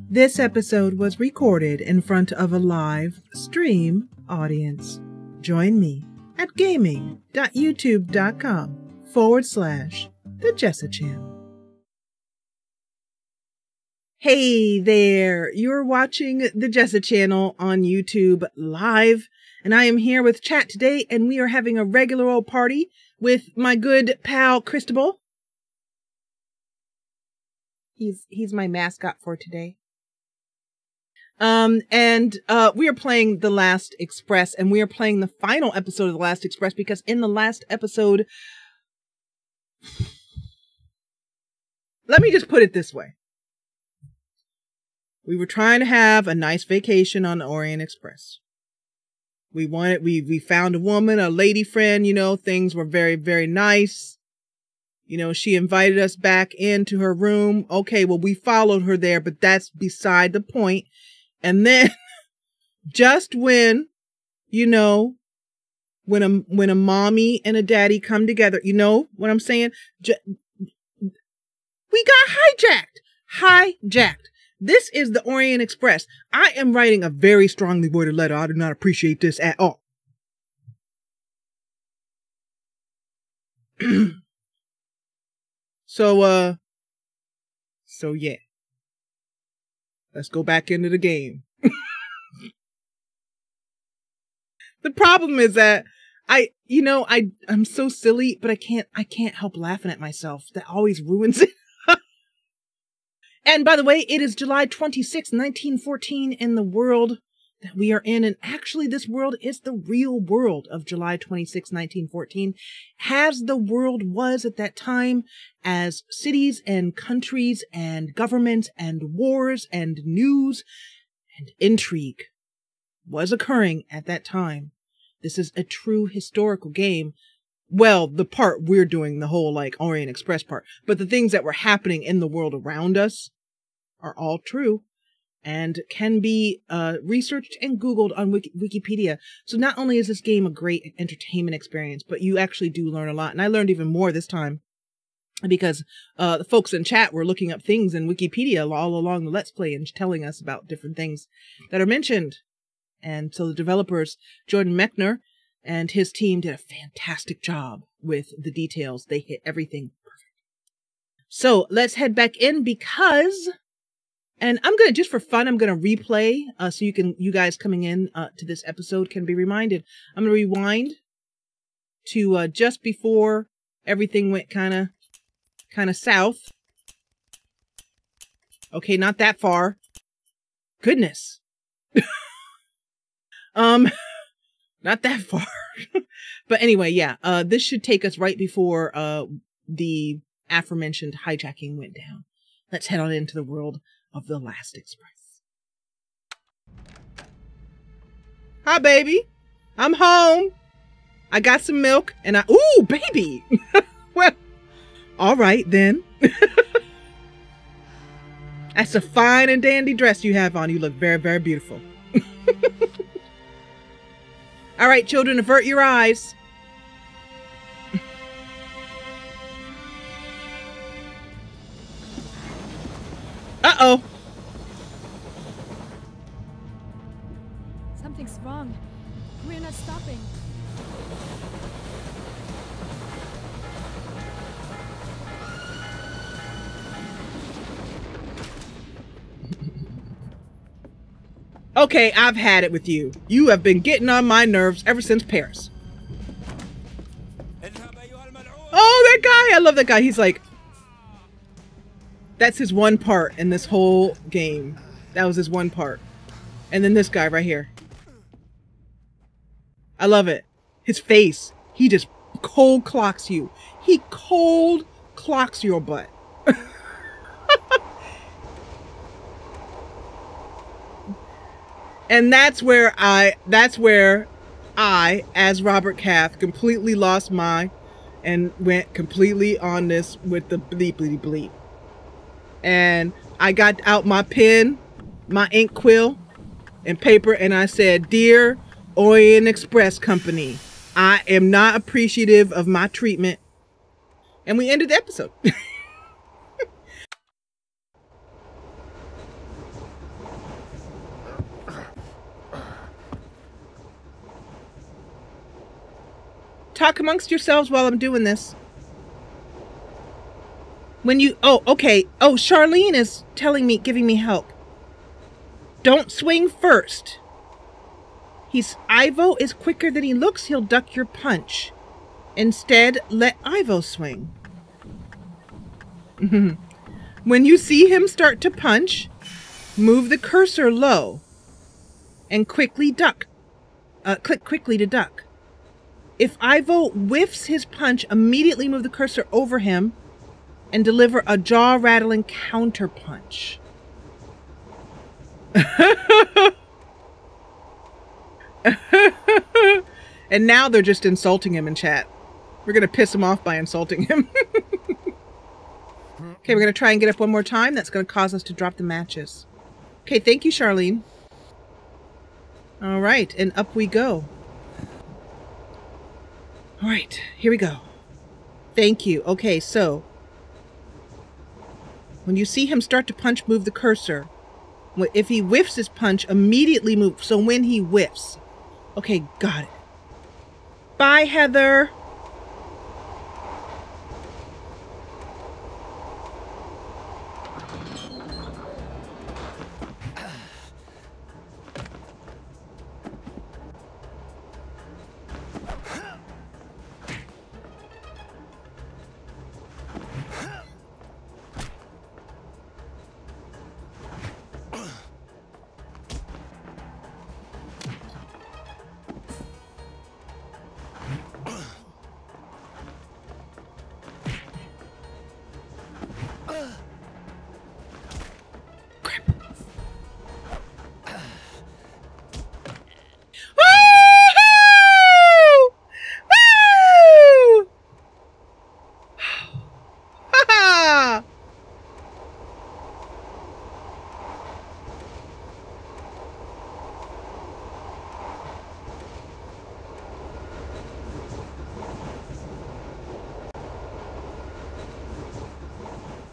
This episode was recorded in front of a live stream audience. Join me at gaming.youtube.com/The Jessa Channel. Hey there, you're watching The Jessa Channel on YouTube live, and I am here with chat today, and we are having a regular old party with my good pal Cristobal. He's my mascot for today. We are playing The Last Express, and we are playing the final episode of The Last Express because in the last episode, let me just put it this way. We were trying to have a nice vacation on the Orient Express. We found a woman, a lady friend, things were very, very nice. She invited us back into her room. Okay, well, we followed her there, but that's beside the point. And then just when, when a mommy and a daddy come together, you know what I'm saying? We got hijacked. This is the Orient Express. I am writing a very strongly worded letter. I do not appreciate this at all. So yeah. Let's go back into the game. The problem is that I'm so silly, but I can't help laughing at myself. That always ruins it. And by the way, it is July 26, 1914 in the world that we are in. And actually, this world is the real world of July 26, 1914, as the world was at that time, as cities and countries and governments and wars and news and intrigue was occurring at that time. This is a true historical game. Well, the part we're doing, the whole Orient Express part, but the things that were happening in the world around us are all true and can be researched and Googled on Wikipedia. So not only is this game a great entertainment experience, but you actually do learn a lot. And I learned even more this time because the folks in chat were looking up things in Wikipedia all along the Let's Play and telling us about different things that are mentioned. And so the developers, Jordan Mechner and his team, did a fantastic job with the details. They hit everything perfect. So let's head back in because... And I'm going to, just for fun, I'm going to replay, so you guys coming in, to this episode can be reminded. I'm going to rewind to, just before everything went kind of south. Okay, not that far. Goodness. Not that far. But anyway, yeah, this should take us right before, the aforementioned hijacking went down. Let's head on into the world of The Last Express. Hi, baby. I'm home. I got some milk and ooh, baby. Well, all right then. That's a fine and dandy dress you have on. You look very, very beautiful. All right, children, avert your eyes. Uh-oh. Something's wrong. We're not stopping. Okay, I've had it with you. You have been getting on my nerves ever since Paris. Oh, that guy! I love that guy. He's like... That's his one part in this whole game. That was his one part. And then this guy right here. I love it. His face. He just cold clocks you. He cold clocks your butt. And that's where I, as Robert Cath, completely lost my and went completely on this with the bleep, bleep, bleep. And I got out my pen, my ink quill, and paper, and I said, "Dear Orient Express Company, I am not appreciative of my treatment." And we ended the episode. Talk amongst yourselves while I'm doing this. When you... Oh, okay. Oh, Charlene is telling me, giving me help. Don't swing first. Ivo is quicker than he looks. He'll duck your punch. Instead, let Ivo swing. When you see him start to punch, move the cursor low and quickly duck. Click quickly to duck. If Ivo whiffs his punch, immediately move the cursor over him and deliver a jaw-rattling counter punch. And now they're just insulting him in chat. We're going to piss him off by insulting him. Okay, we're going to try and get up one more time. That's going to cause us to drop the matches. Okay, thank you, Charlene. All right, and up we go. All right, here we go. Thank you. Okay, so when you see him start to punch, move the cursor. If he whiffs his punch, immediately move. So when he whiffs. Okay, got it. Bye, Heather.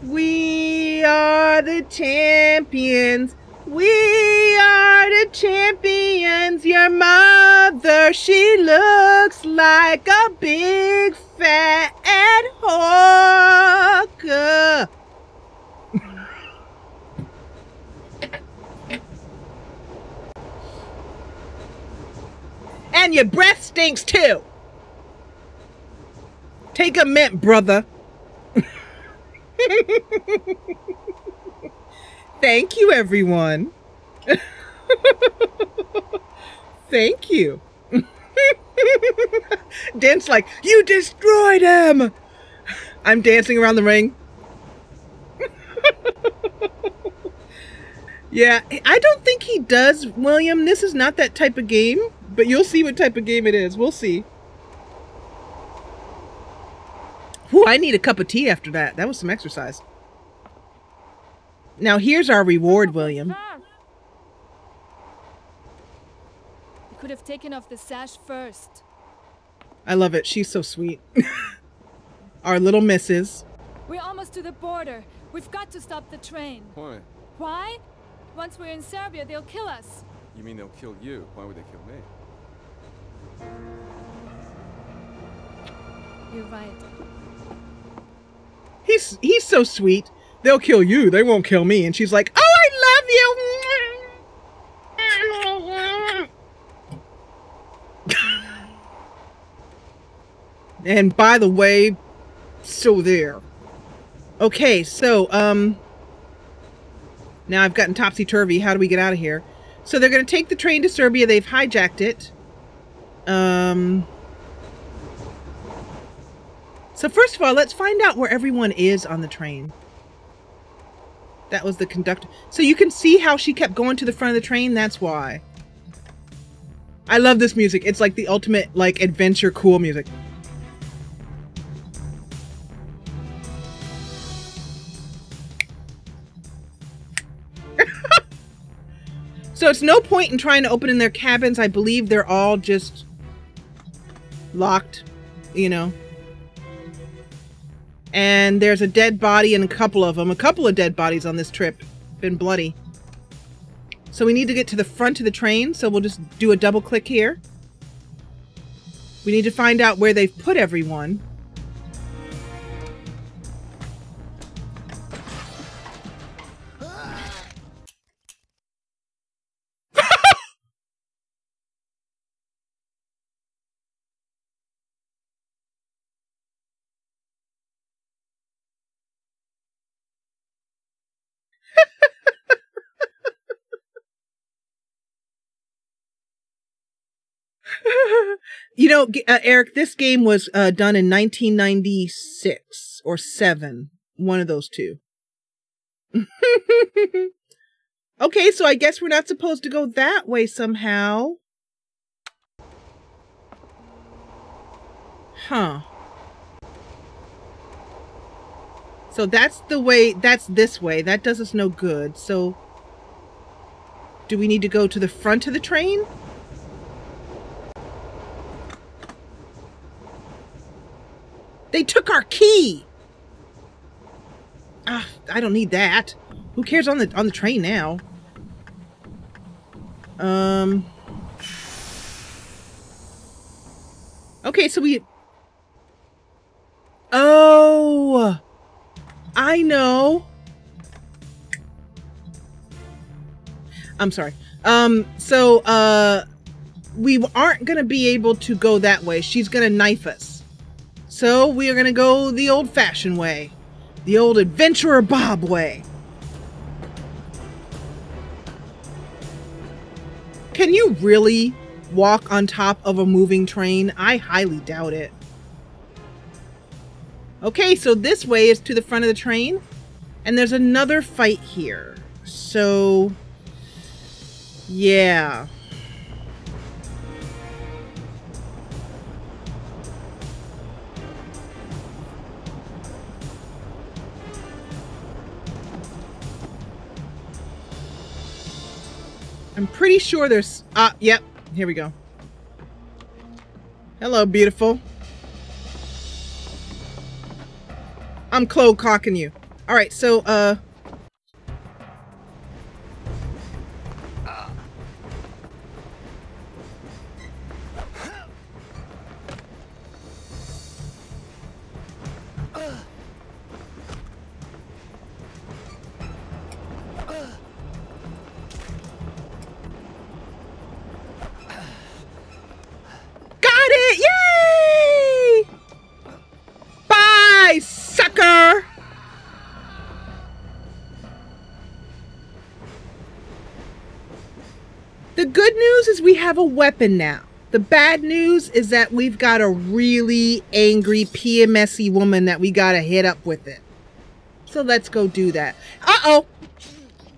We are the champions. We are the champions. Your mother, she looks like a big fat hawker. And your breath stinks too. Take a mint, brother. Thank you, everyone. Thank you. Dance like, you destroyed him. I'm dancing around the ring. Yeah, I don't think he does, William. This is not that type of game, but you'll see what type of game it is. We'll see. Whew, I need a cup of tea after that. That was some exercise. Now here's our reward, William. You could have taken off the sash first. I love it. She's so sweet. Our little missus. We're almost to the border. We've got to stop the train. Why? Why? Once we're in Serbia, they'll kill us. You mean they'll kill you? Why would they kill me? You're right. He's so sweet. They'll kill you. They won't kill me. And she's like, oh, I love you. And by the way, so there. Okay, so, now I've gotten topsy-turvy. How do we get out of here? So they're going to take the train to Serbia. They've hijacked it. So first of all, let's find out where everyone is on the train. That was the conductor. So you can see how she kept going to the front of the train. That's why. I love this music. It's like the ultimate, like, adventure cool music. So it's no point in trying to open in their cabins. I believe they're all just locked, you know. And there's a dead body and a couple of dead bodies on this trip. Been bloody. So we need to get to the front of the train. So we'll just do a double click here. We need to find out where they've put everyone. You know, Eric, this game was done in 1996 or 7. One of those two. Okay, so I guess we're not supposed to go that way somehow. Huh. So that's the way, that's this way. That does us no good. So do we need to go to the front of the train? They took our key. Ah, I don't need that. Who cares on the train now? Okay, so we... Oh! I know. I'm sorry. We aren't gonna be able to go that way. She's gonna knife us. So we are gonna go the old-fashioned way. The old Adventurer Bob way. Can you really walk on top of a moving train? I highly doubt it. Okay, so this way is to the front of the train. And there's another fight here. So, yeah. I'm pretty sure there's... yep. Here we go. Hello, beautiful. I'm Chloe cocking you. Alright, so, the good news is we have a weapon now. The bad news is that we've got a really angry PMSy woman that we gotta hit up with it. So let's go do that. Uh-oh!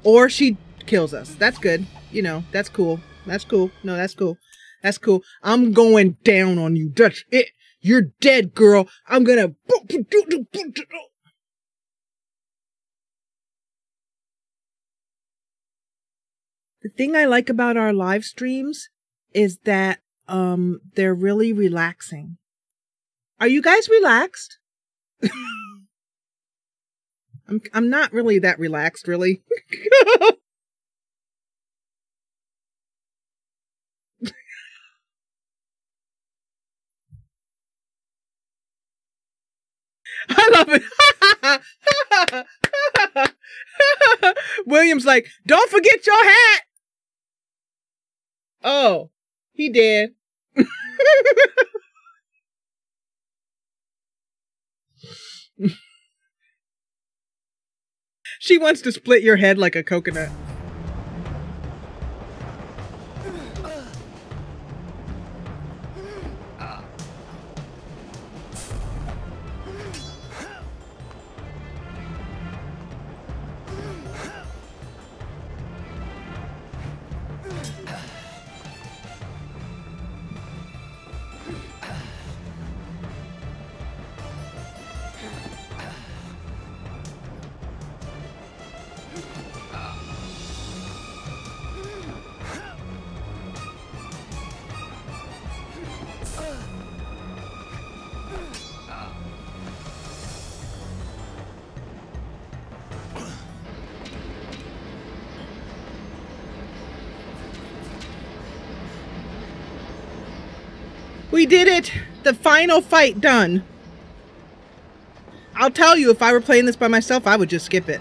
Or she kills us. That's good. You know, that's cool. That's cool. No, that's cool. That's cool. I'm going down on you. That's it. You're dead, girl. I'm gonna... The thing I like about our live streams is that they're really relaxing. Are you guys relaxed? I'm not really that relaxed, really. I love it. William's like, don't forget your hat. Oh, he did. She wants to split your head like a coconut. We did it! The final fight done. I'll tell you, if I were playing this by myself, I would just skip it.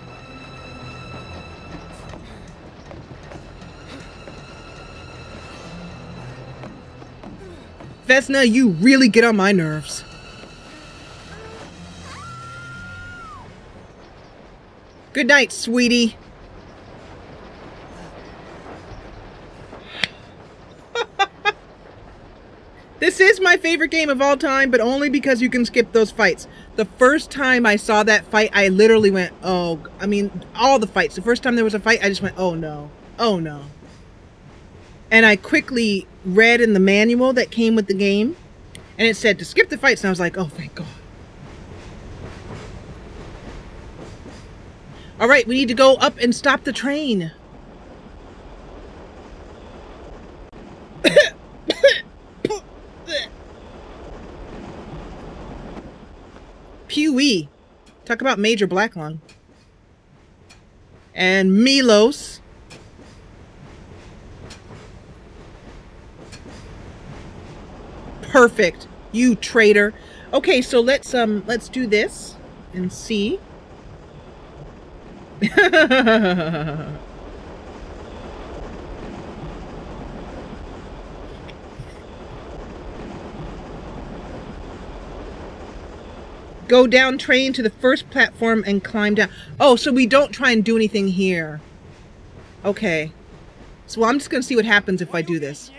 Vesna, you really get on my nerves. Good night, sweetie. This is my favorite game of all time, but only because you can skip those fights. The first time I saw that fight, I literally went, oh, I mean, all the fights. The first time there was a fight, I just went, oh no, oh no. And I quickly read in the manual that came with the game, and it said to skip the fights, and I was like, oh, thank God. All right, we need to go up and stop the train. Pewee. Talk about major black lung. And Milos. Perfect. You traitor. Okay, so let's do this and see. Go down train to the first platform and climb down. Oh, so we don't try and do anything here. Okay. So I'm just going to see what happens if I do this.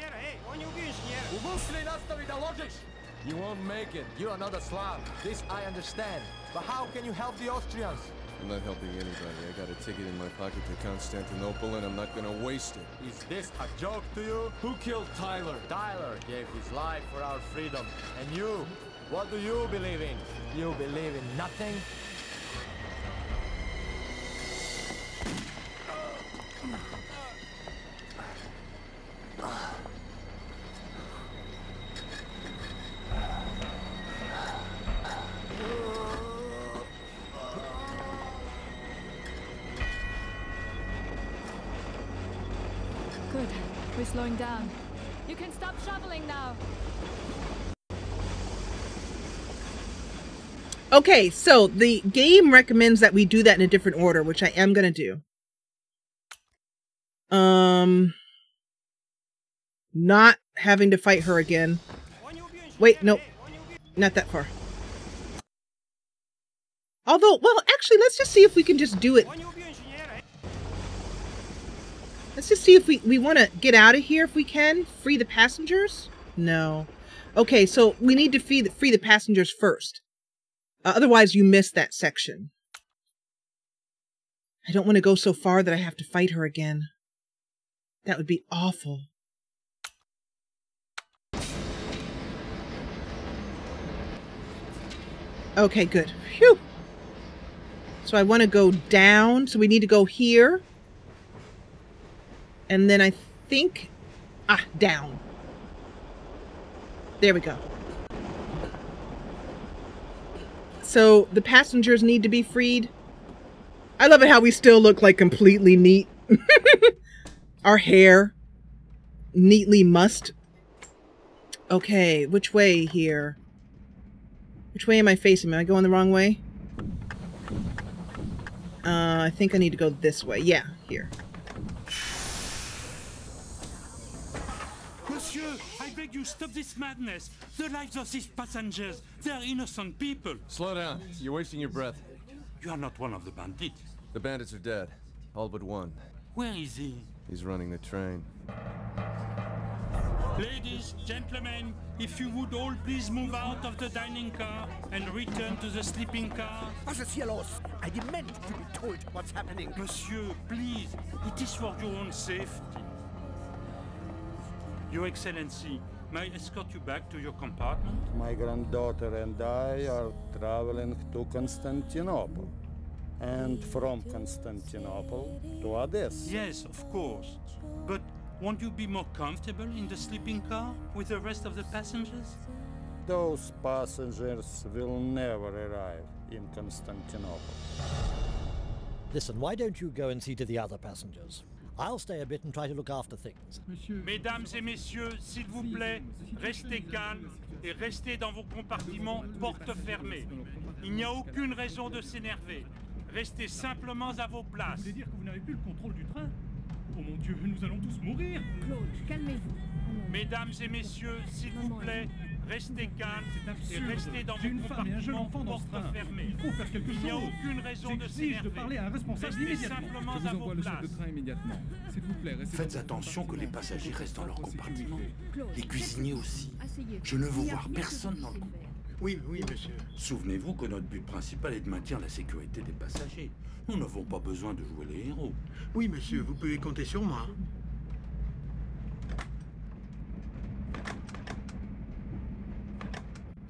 You won't make it. You're another Slav. This I understand. But how can you help the Austrians? I'm not helping anybody. I got a ticket in my pocket to Constantinople and I'm not gonna waste it. Is this a joke to you? Who killed Tyler? Tyler gave his life for our freedom. And you? What do you believe in? You believe in nothing? Good. We're slowing down. You can stop shoveling now. Okay, so the game recommends that we do that in a different order, which I am going to do. Not having to fight her again. Wait, nope. Not that far. Although, well, actually, let's just see if we can just do it. Let's just see if we want to get out of here if we can. Free the passengers? No. Okay, so we need to free the passengers first. Otherwise, you miss that section. I don't want to go so far that I have to fight her again. That would be awful. Okay, good. Phew. So I want to go down. So we need to go here. And then I think... down. There we go. So the passengers need to be freed. I love it how we still look like completely neat. Our hair neatly mussed. Okay, which way here? Which way am I facing? Am I going the wrong way? I think I need to go this way. Yeah, here. Monsieur, I beg you, stop this madness. The lives of these passengers, they are innocent people. Slow down. You're wasting your breath. You are not one of the bandits. The bandits are dead. All but one. Where is he? He's running the train. Ladies, gentlemen, if you would all please move out of the dining car and return to the sleeping car. Cielos, I demand to be told what's happening. Monsieur, please, it is for your own safety. Your Excellency, may I escort you back to your compartment? My granddaughter and I are traveling to Constantinople. And from Constantinople to Odessa. Yes, of course. But won't you be more comfortable in the sleeping car with the rest of the passengers? Those passengers will never arrive in Constantinople. Listen, why don't you go and see to the other passengers? I'll stay a bit and try to look after things. Mesdames et messieurs, s'il vous plaît, restez calmes et restez dans vos compartiments porte fermée. Il n'y a aucune raison de s'énerver. Restez simplement à vos places. Vous voulez dire que vous n'avez plus le contrôle du train? Oh mon Dieu, nous allons tous mourir. Claude, calmez-vous. Mesdames et messieurs, s'il vous plaît, restez calmes et restez dans J'ai vos une femme et un jeune enfant dans ce compartiments train. porte fermée. Il faut faire quelque chose. Il n'y a aucune raison de J'exige s'énerver. de parler à un responsable Restez immédiatement. simplement Je à vous vos envoie le chef de places. train immédiatement. S'il vous plaît, restez. Faites attention que les passagers restent dans leur compartiment. Les cuisiniers aussi. Asseyez-vous. Je ne veux Il y a voir rien que personne vous dans le puissiez coin. faire. Oui, oui, monsieur. Souvenez-vous que notre but principal est de maintenir la sécurité des passagers. Nous n'avons pas besoin de jouer les héros. Oui, monsieur, vous pouvez compter sur moi.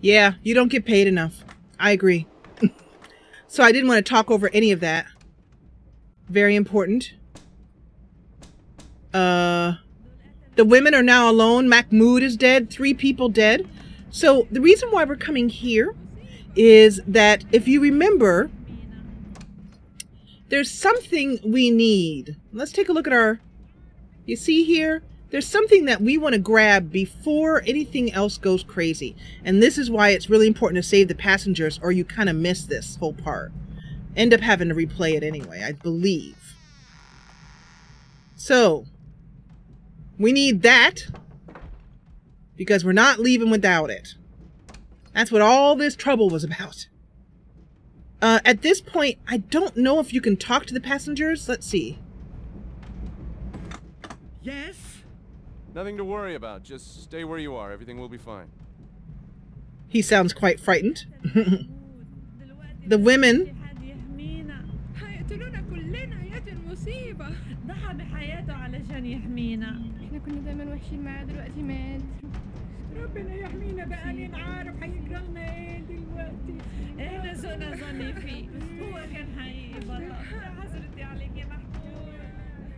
Yeah, you don't get paid enough. I agree. So I didn't want to talk over any of that. Very important. The women are now alone. Mahmoud is dead. 3 people dead. So the reason why we're coming here is that if you remember, there's something we need. Let's take a look at our, you see here, there's something that we want to grab before anything else goes crazy. And this is why it's really important to save the passengers, or you kind of miss this whole part. End up having to replay it anyway, I believe. So, we need that, because we're not leaving without it. That's what all this trouble was about. At this point, I don't know if you can talk to the passengers. Let's see. Yes? Nothing to worry about. Just stay where you are. Everything will be fine. He sounds quite frightened. The women. ربنا يحمينا بقى مين عارف هيجرى لنا ايه دلوقتي احنا زونا ظني فيه هو كان حقيقي بطل حسرتي عليك يا محمود.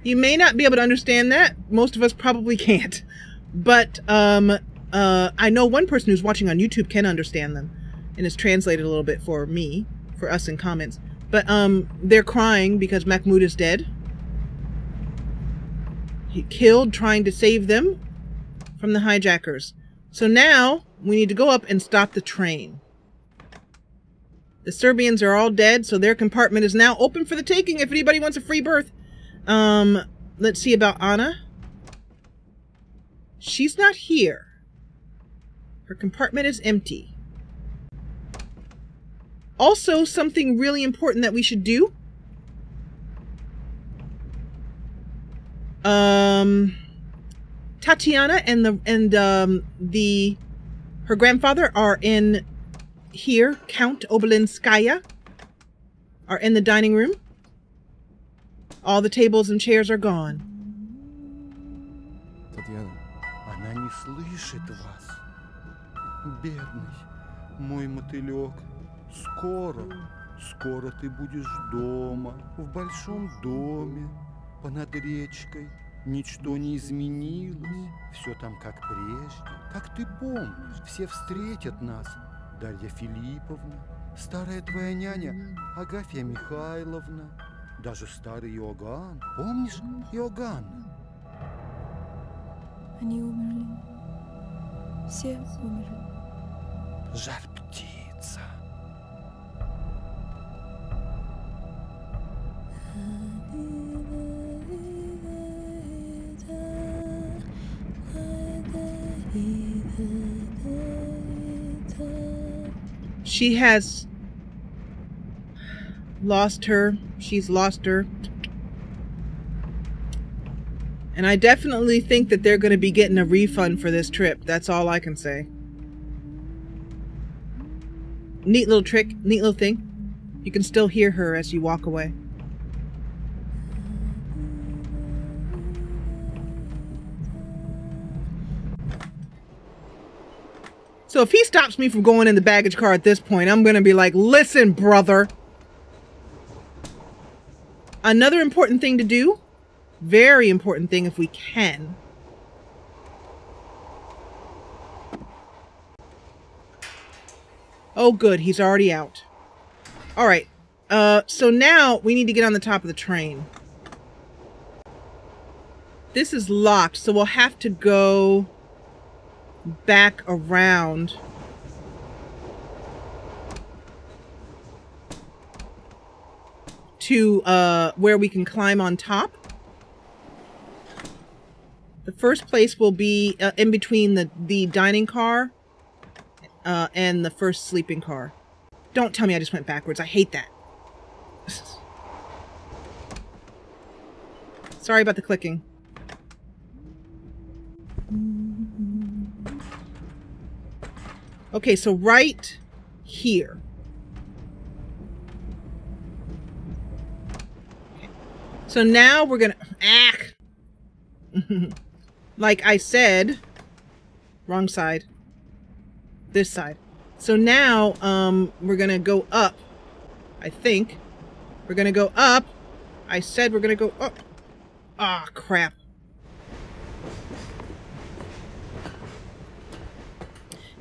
You may not be able to understand that. Most of us probably can't. But I know one person who's watching on YouTube can understand them, and it's translated a little bit for me, for us in comments. But they're crying because Mahmoud is dead. He killed trying to save them from the hijackers. So now we need to go up and stop the train. The Serbians are all dead, so their compartment is now open for the taking if anybody wants a free berth. Let's see about Anna. She's not here. Her compartment is empty. Also, something really important that we should do. Tatiana and her grandfather are in here. Count Obelinskaya are in the dining room. All the tables and chairs are gone. Tatiana. Она не слышит вас. Бедный мой мотылек. Скоро ты будешь дома, в большом доме, понад речкой. Ничто не изменилось, все там как прежде. Как ты помнишь, все встретят нас. Дарья Филипповна, старая твоя няня Агафья Михайловна, даже старый Иоганн. Помнишь Иоганна? Они умерли. Все умерли. Жар птица. She has lost her. She's lost her. And I definitely think that they're going to be getting a refund for this trip. That's all I can say. Neat little trick. Neat little thing. You can still hear her as you walk away. So if he stops me from going in the baggage car at this point, I'm going to be like, listen, brother. Another important thing to do, very important thing if we can. Oh, good. He's already out. All right. So now we need to get on the top of the train. This is locked, so we'll have to go back around. To where we can climb on top. The first place will be in between the dining car and the first sleeping car. Don't tell me I just went backwards. I hate that. Sorry about the clicking. Okay, so right here. So now we're gonna like I said, wrong side. This side. So now we're gonna go up. I think we're gonna go up. I said we're gonna go up. Ah, crap.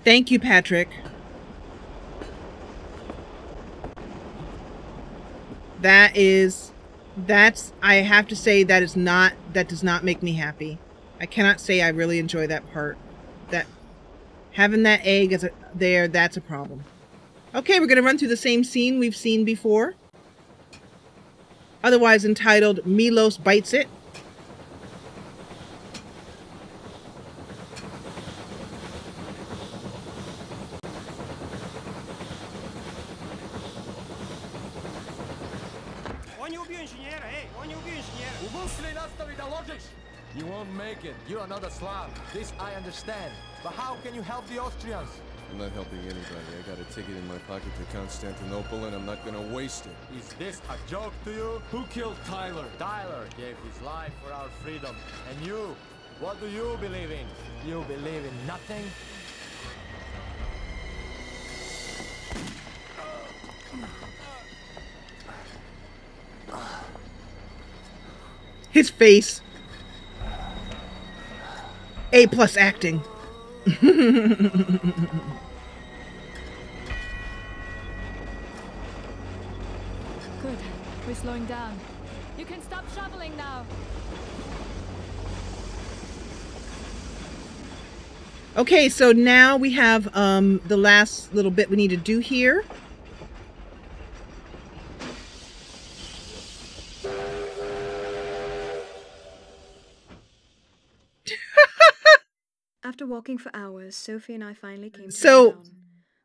Thank you, Patrick. That's, I have to say, that does not make me happy. I cannot say I really enjoy that part. That having that egg as that's a problem. Okay, we're going to run through the same scene we've seen before. Otherwise entitled Milos Bites It. You won't make it. You're another Slav. This I understand. But how can you help the Austrians? I'm not helping anybody. I got a ticket in my pocket to Constantinople, and I'm not gonna waste it. Is this a joke to you? Who killed Tyler? Tyler gave his life for our freedom. And you? What do you believe in? You believe in nothing? His face. A+ acting. Good. We're slowing down. You can stop shoveling now. Okay, so now we have the last little bit we need to do here. After walking for hours, Sophie and I finally came to town.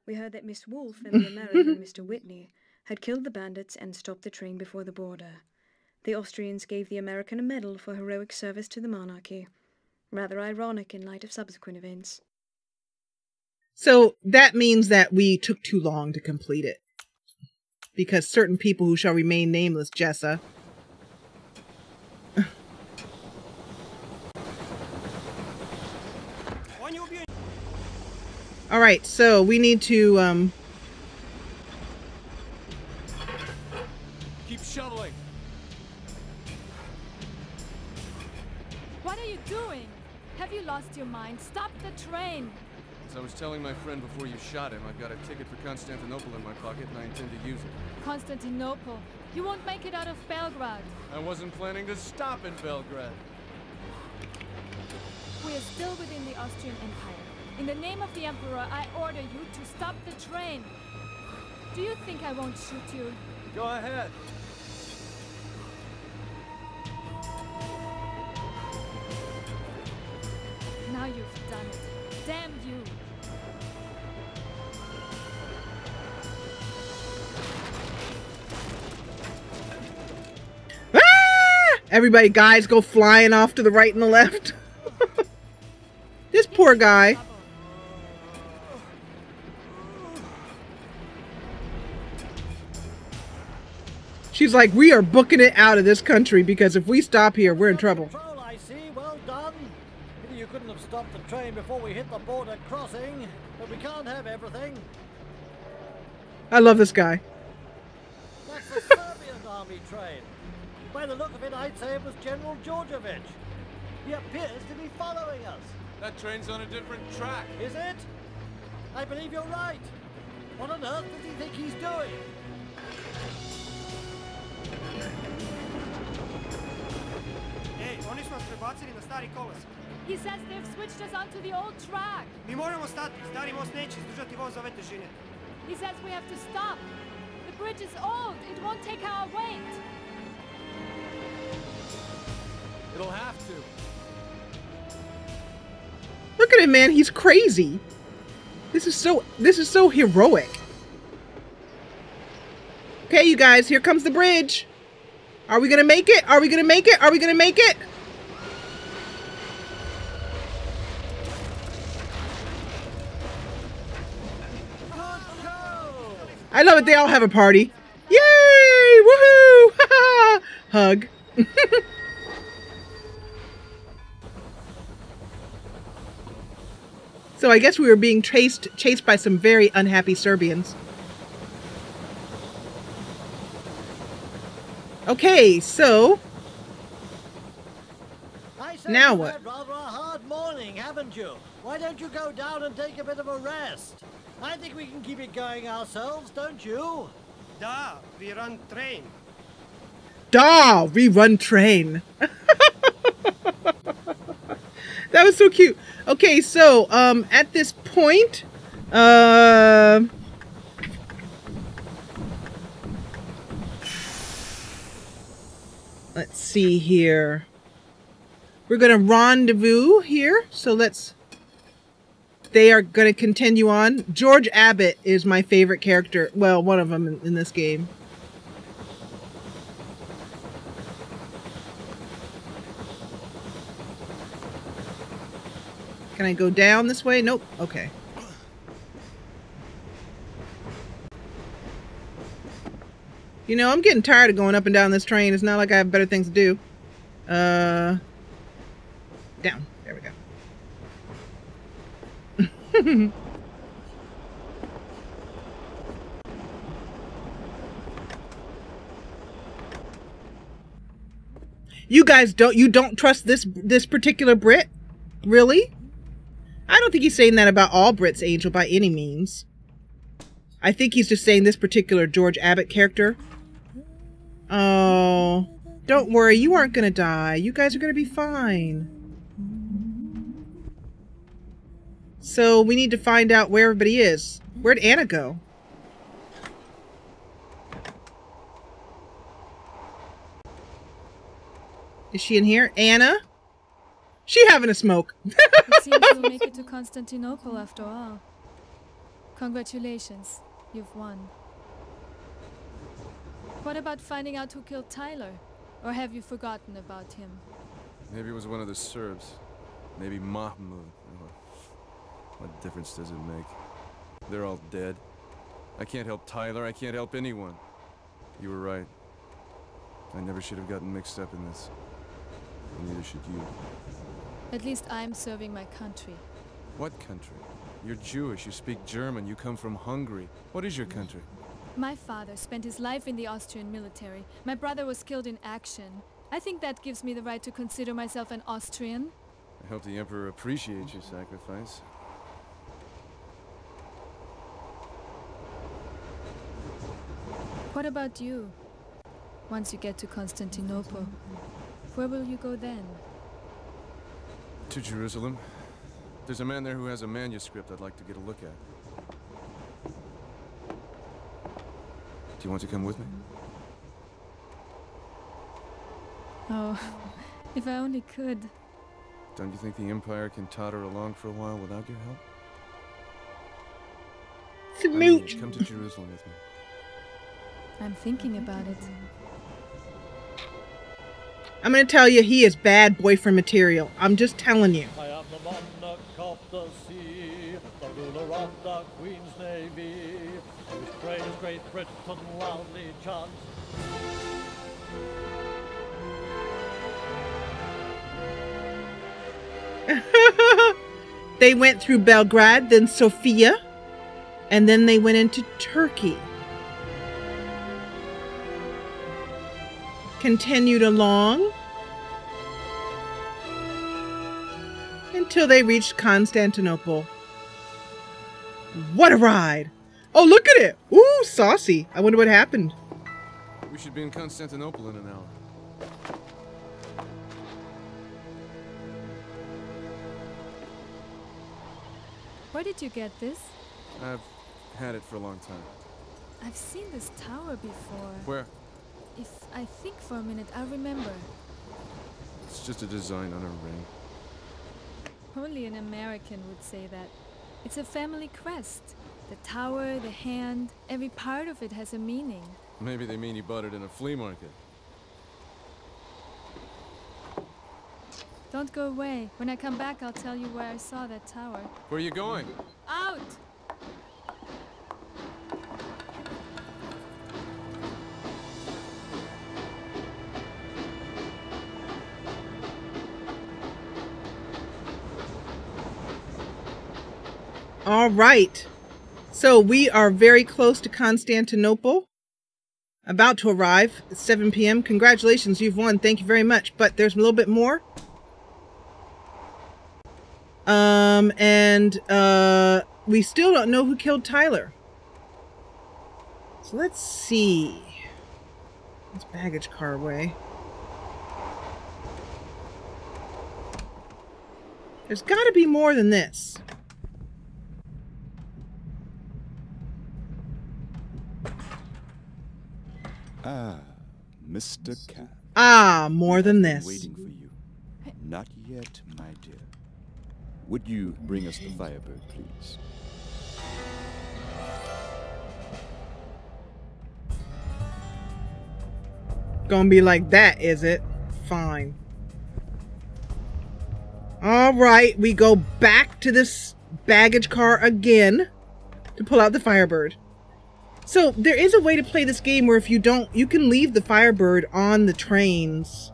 We heard that Miss Wolfe and the American Mr. Whitney had killed the bandits and stopped the train before the border. The Austrians gave the American a medal for heroic service to the monarchy. Rather ironic in light of subsequent events. So that means that we took too long to complete it. Because certain people who shall remain nameless, Jessa. All right, so we need to keep shoveling. What are you doing? Have you lost your mind? Stop the train. As I was telling my friend before you shot him, I've got a ticket for Constantinople in my pocket and I intend to use it. Constantinople? You won't make it out of Belgrade. I wasn't planning to stop in Belgrade. We are still within the Austrian Empire. In the name of the Emperor, I order you to stop the train. Do you think I won't shoot you? Go ahead. Now you've done it. Damn you. Ah! Everybody, guys, go flying off to the right and the left. This poor guy. She's like, we are booking it out of this country because if we stop here, we're in trouble. Control, I see. Well done. Maybe you couldn't have stopped the train before we hit the border crossing, but we can't have everything. I love this guy. That's the Serbian army train. By the look of it, I'd say it was General Georgievich. He appears to be following us. That train's on a different track. Is it? I believe you're right. What on earth does he think he's doing? Hey, Oni su nas prebacili na stari kolos. He says they've switched us onto the old track. Mi moramo stati. Stari most neće izdržati voz ove težine. He says we have to stop. The bridge is old. It won't take our weight. It'll have to. Look at him, man. He's crazy. This is so heroic. Okay, you guys, here comes the bridge. Are we gonna make it? Are we gonna make it? Are we gonna make it? I love it. They all have a party. Yay! Woohoo! Hug. So I guess we were being chased by some very unhappy Serbians. Okay, so now what? Had rather a hard morning, haven't you? Why don't you go down and take a bit of a rest? I think we can keep it going ourselves, don't you? Da, we run train. Da, we run train. That was so cute. Okay, so at this point, let's see here. We're gonna rendezvous here. So they are gonna continue on. George Abbott is my favorite character. Well, one of them in this game. Can I go down this way? Nope. Okay. You know, I'm getting tired of going up and down this train. It's not like I have better things to do. Down. There we go. You guys don't trust this particular Brit? Really? I don't think he's saying that about all Brits, Angel, by any means. I think he's just saying this particular George Abbott character. Oh, don't worry. You aren't going to die. You guys are going to be fine. So we need to find out where everybody is. Where'd Anna go? Is she in here? Anna? She having a smoke. It seems we'll make it to Constantinople after all. Congratulations. You've won. What about finding out who killed Tyler? Or have you forgotten about him? Maybe it was one of the Serbs. Maybe Mahmud. What difference does it make? They're all dead. I can't help Tyler. I can't help anyone. You were right. I never should have gotten mixed up in this. And neither should you. At least I'm serving my country. What country? You're Jewish, you speak German, you come from Hungary. What is your country? My father spent his life in the Austrian military. My brother was killed in action. I think that gives me the right to consider myself an Austrian. I hope the Emperor appreciates your sacrifice. What about you? Once you get to Constantinople, where will you go then? To Jerusalem. There's a man there who has a manuscript I'd like to get a look at. Do you want to come with me? Oh, if I only could. Don't you think the Empire can totter along for a while without your help? Smooch. Come to Jerusalem with me. I'm thinking about it. I'm going to tell you, he is bad boyfriend material. I'm just telling you. I am the monarch of the sea, the ruler of the Queen's Navy, whose praise Great Britain loudly chants. They went through Belgrade, then Sofia, and then they went into Turkey. Continued along until they reached Constantinople. What a ride! Oh, look at it! Ooh, saucy. I wonder what happened. We should be in Constantinople in an hour. Where did you get this? I've had it for a long time. I've seen this tower before. Where? If I think for a minute, I'll remember. It's just a design on a ring. Only an American would say that. It's a family crest. The tower, the hand, every part of it has a meaning. Maybe they mean you bought it in a flea market. Don't go away. When I come back, I'll tell you where I saw that tower. Where are you going? Out! All right. So we are very close to Constantinople. About to arrive at 7 p.m. Congratulations, you've won. Thank you very much. But there's a little bit more. We still don't know who killed Tyler. So let's see. This baggage car away. There's got to be more than this. Ah, Mr. Cath. Ah, more than this. Waiting for you. Not yet, my dear. Would you bring us the Firebird, please? Gonna be like that, is it? Fine. All right, we go back to this baggage car again to pull out the Firebird. So there is a way to play this game where if you don't, you can leave the Firebird on the trains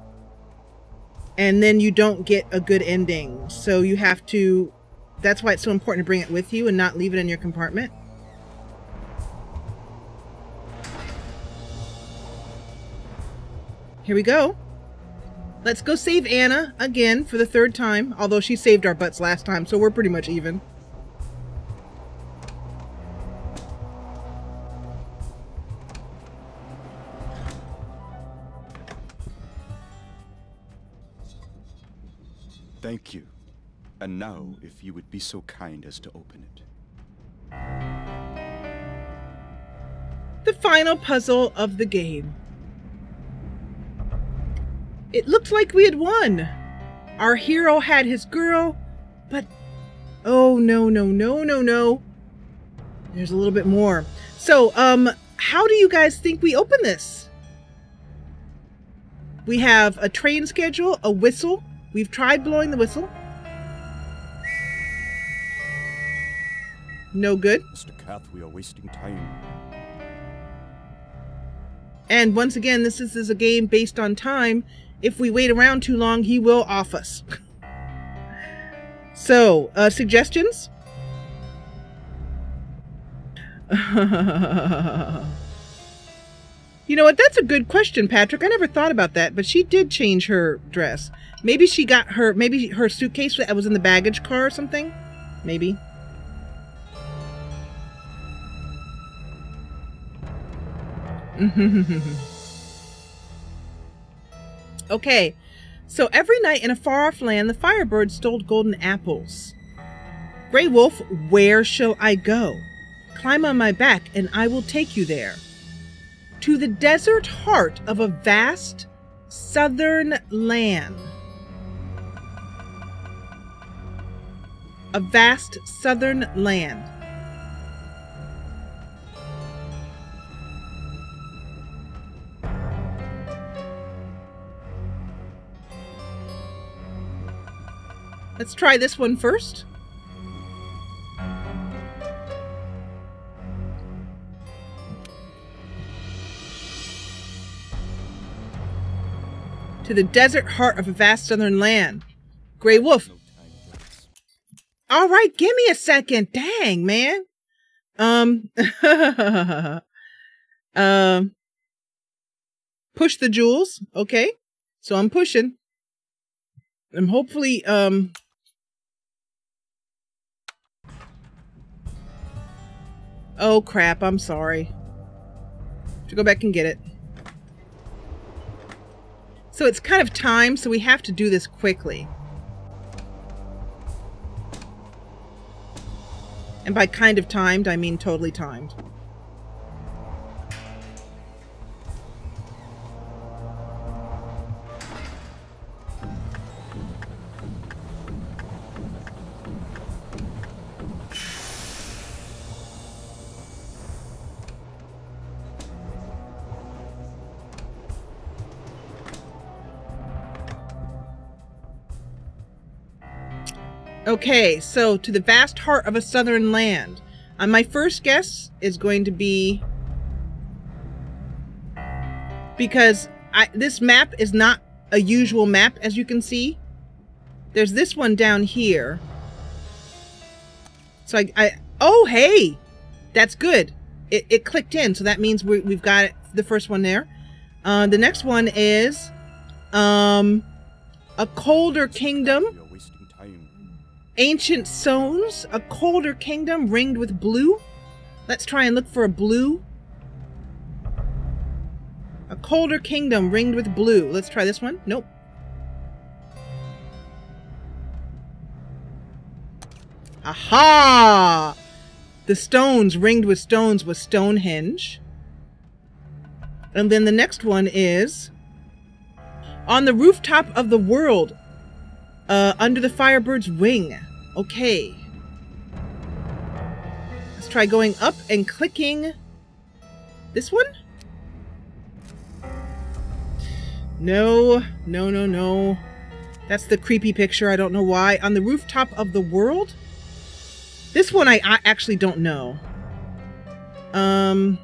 and then you don't get a good ending. So you have to, that's why it's so important to bring it with you and not leave it in your compartment. Here we go. Let's go save Anna again for the 3rd time, although she saved our butts last time, so we're pretty much even. Thank you. And now, if you would be so kind as to open it. The final puzzle of the game. It looked like we had won. Our hero had his girl, but oh no, no, no, no, no. There's a little bit more. So, how do you guys think we open this? We have a train schedule, a whistle. We've tried blowing the whistle. No good. Mr. Cath, we are wasting time. And once again, this is a game based on time. If we wait around too long, he will off us. So, suggestions? You know what? That's a good question, Patrick. I never thought about that, but she did change her dress. Maybe she got her, maybe her suitcase that was in the baggage car or something? Maybe. Okay, so every night in a far-off land, the Firebird stole golden apples. Grey Wolf, where shall I go? Climb on my back and I will take you there. To the desert heart of a vast southern land. A vast southern land. Let's try this one first. To the desert heart of a vast southern land. Grey Wolf. All right, give me a second. Dang, man. Push the jewels. Okay. So I'm pushing. I'm hopefully, oh crap, I'm sorry. Have to go back and get it. So it's kind of time, so we have to do this quickly. And by kind of timed, I mean totally timed. Okay, so to the vast heart of a southern land. My first guess is going to be... because this map is not a usual map, as you can see. There's this one down here. So oh, hey! That's good. It clicked in, so that means we've got it, the first one there. The next one is... a colder kingdom. Ancient stones, a colder kingdom ringed with blue. Let's try and look for a blue. A colder kingdom ringed with blue. Let's try this one. Nope. Aha! The stones ringed with stones was Stonehenge. And then the next one is on the rooftop of the world, under the firebird's wing. Okay. Let's try going up and clicking this one. No, no, no, no. That's the creepy picture. I don't know why. On the rooftop of the world? This one I actually don't know. The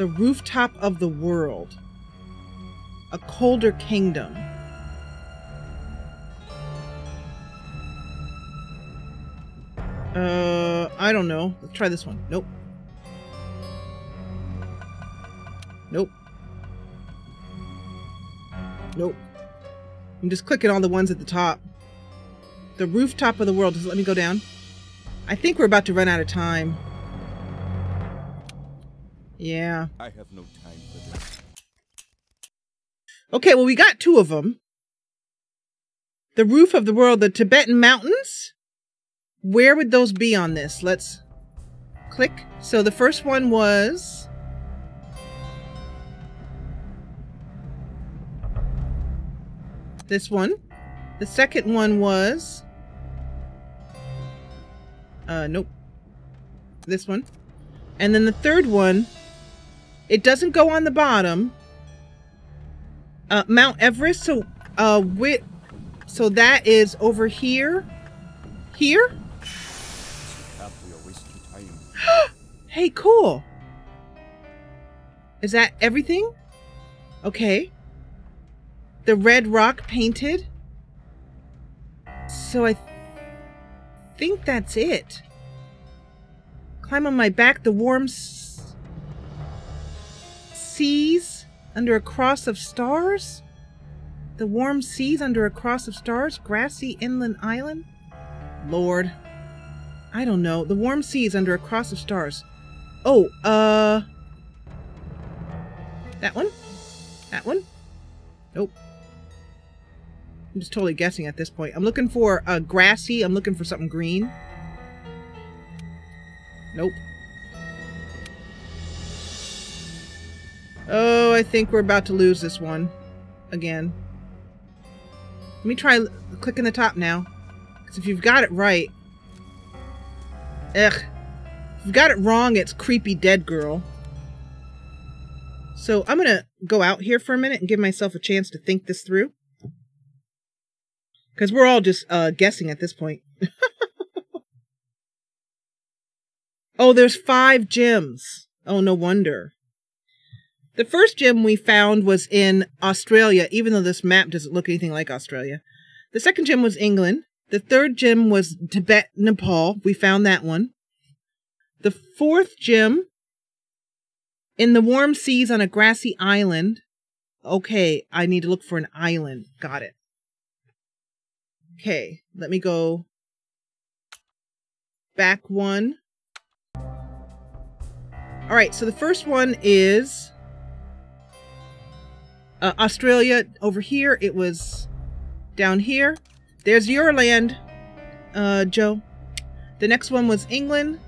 rooftop of the world. A colder kingdom. I don't know. Let's try this one. Nope. Nope. Nope. I'm just clicking on the ones at the top. The rooftop of the world. Just let me go down. I think we're about to run out of time. Yeah. I have no time for this. Okay, well, we got two of them. The roof of the world, the Tibetan mountains. Where would those be on this? Let's click. So the first one was... this one. The second one was... nope. This one. And then the third one, it doesn't go on the bottom. Mount Everest, so so that is over here. Here? Hey, cool. Is that everything? Okay. The red rock painted. So I think that's it. Climb on my back, the warm seas under a cross of stars. The warm seas under a cross of stars. Grassy inland island. Lord. I don't know. The warm seas under a cross of stars. Oh, that one? That one? Nope. I'm just totally guessing at this point. I'm looking for grassy. I'm looking for something green. Nope. Oh, I think we're about to lose this one. Again. Let me try clicking the top now. Because if you've got it right... Ugh. If you've got it wrong, it's creepy dead girl. So I'm going to go out here for a minute and give myself a chance to think this through. Because we're all just guessing at this point. Oh, there's 5 gems. Oh, no wonder. The first gem we found was in Australia, even though this map doesn't look anything like Australia. The second gem was England. The third gem was Tibet, Nepal. We found that one. The fourth gem, in the warm seas on a grassy island. Okay, I need to look for an island. Got it. Okay, let me go back one. All right, so the first one is Australia. Over here, it was down here. There's your land. Joe. The next one was England.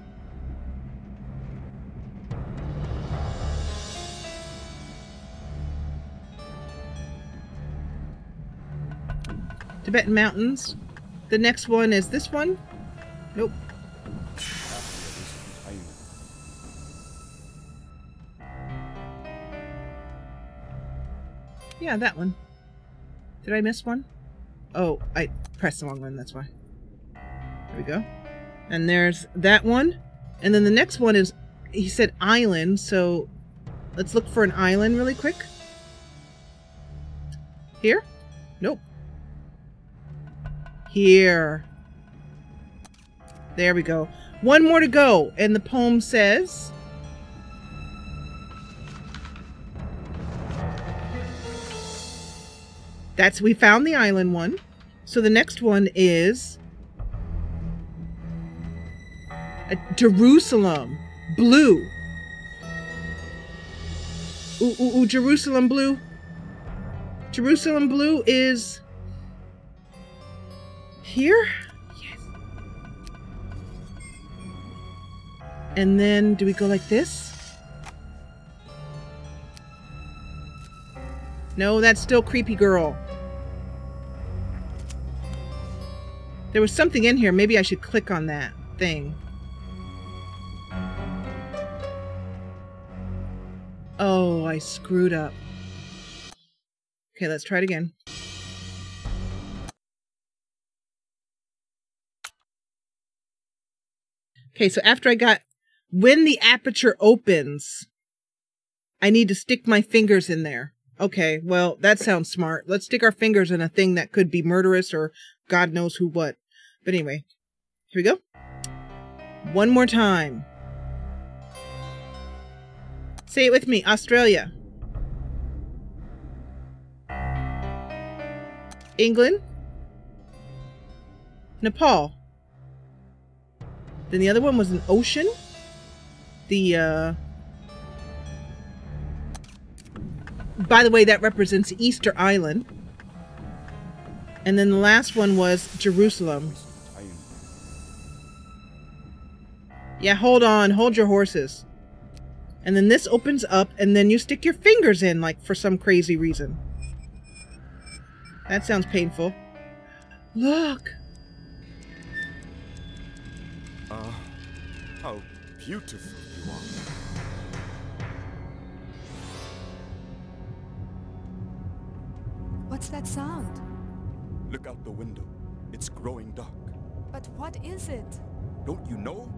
Tibetan Mountains. The next one is this one. Nope. Yeah, that one. Did I miss one? Oh, I pressed the wrong one, that's why. There we go. And there's that one. And then the next one is, he said island, so let's look for an island really quick. Here? Nope. Here. There we go. One more to go. And the poem says... we found the island one. So the next one is... Jerusalem. Blue. Ooh, Jerusalem blue. Jerusalem blue is... here? Yes. And then, do we go like this? No, that's still creepy girl. There was something in here. Maybe I should click on that thing. Oh, I screwed up. Okay, let's try it again. Okay, so after I got... when the aperture opens, I need to stick my fingers in there. Okay, well, that sounds smart. Let's stick our fingers in a thing that could be murderous or God knows who what. But anyway, here we go. One more time. Say it with me. Australia. England. Nepal. Then the other one was an ocean. By the way, that represents Easter Island. And then the last one was Jerusalem. Yeah, hold on. Hold your horses. And then this opens up, and then you stick your fingers in, like, for some crazy reason. That sounds painful. Look! How beautiful you are. What's that sound? Look out the window. It's growing dark. But what is it? Don't you know?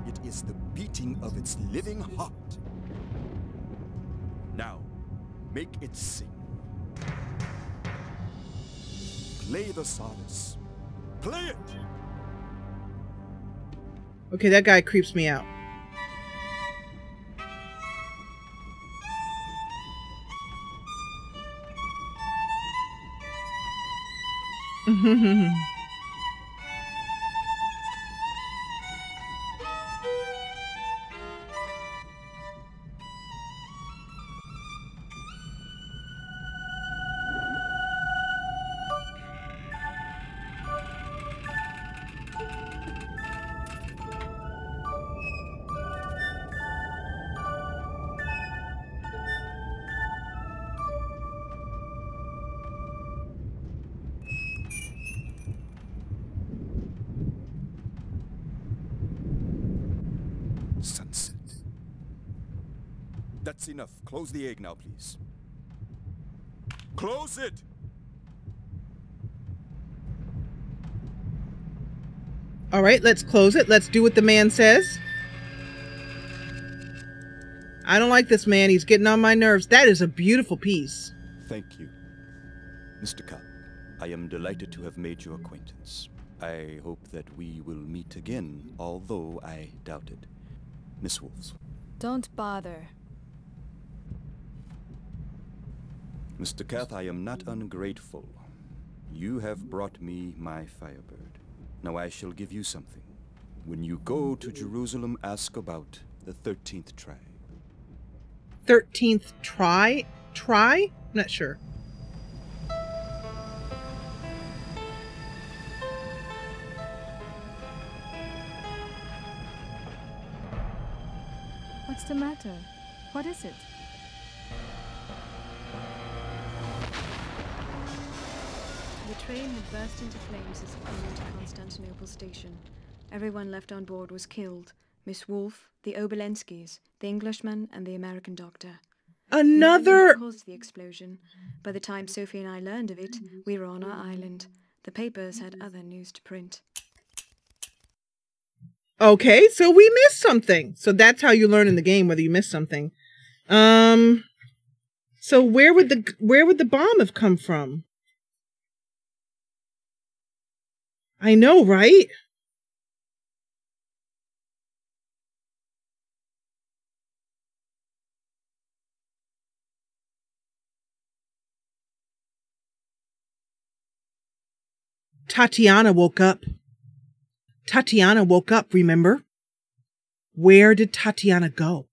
It is the beating of its living heart. Now, make it sing. Play the solace. Play it! Okay, that guy creeps me out. Sunset. That's enough. Close the egg now, please. Close it! All right, let's close it. Let's do what the man says. I don't like this man. He's getting on my nerves. That is a beautiful piece. Thank you. Mr. Cath, I am delighted to have made your acquaintance. I hope that we will meet again, although I doubt it. Miss Wolves. Don't bother. Mr. Cath, I am not ungrateful. You have brought me my Firebird. Now I shall give you something. When you go to Jerusalem, ask about the 13th tribe. 13th try? I'm not sure. What's the matter? What is it? The train had burst into flames as it came into Constantinople station. Everyone left on board was killed. Miss Wolfe, the Obolenskis, the Englishman, and the American doctor. Another... What caused the explosion? By the time Sophie and I learned of it, we were on our island. The papers had other news to print. Okay, so we missed something. So that's how you learn in the game whether you missed something. So where would the bomb have come from? I know, right? Tatiana woke up. Tatiana woke up, remember? Where did Tatiana go?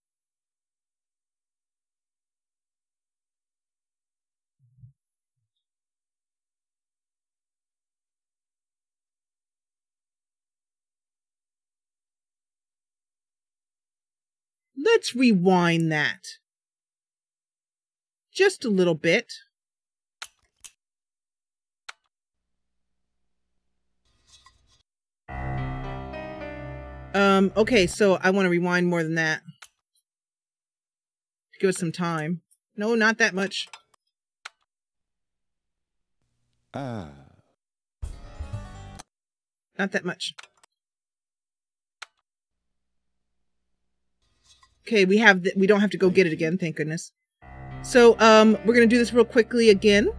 Let's rewind that. Just a little bit. Okay, so I want to rewind more than that. Give us some time. No, not that much. Not that much. Okay, we don't have to go get it again, thank goodness. So, we're gonna do this real quickly again.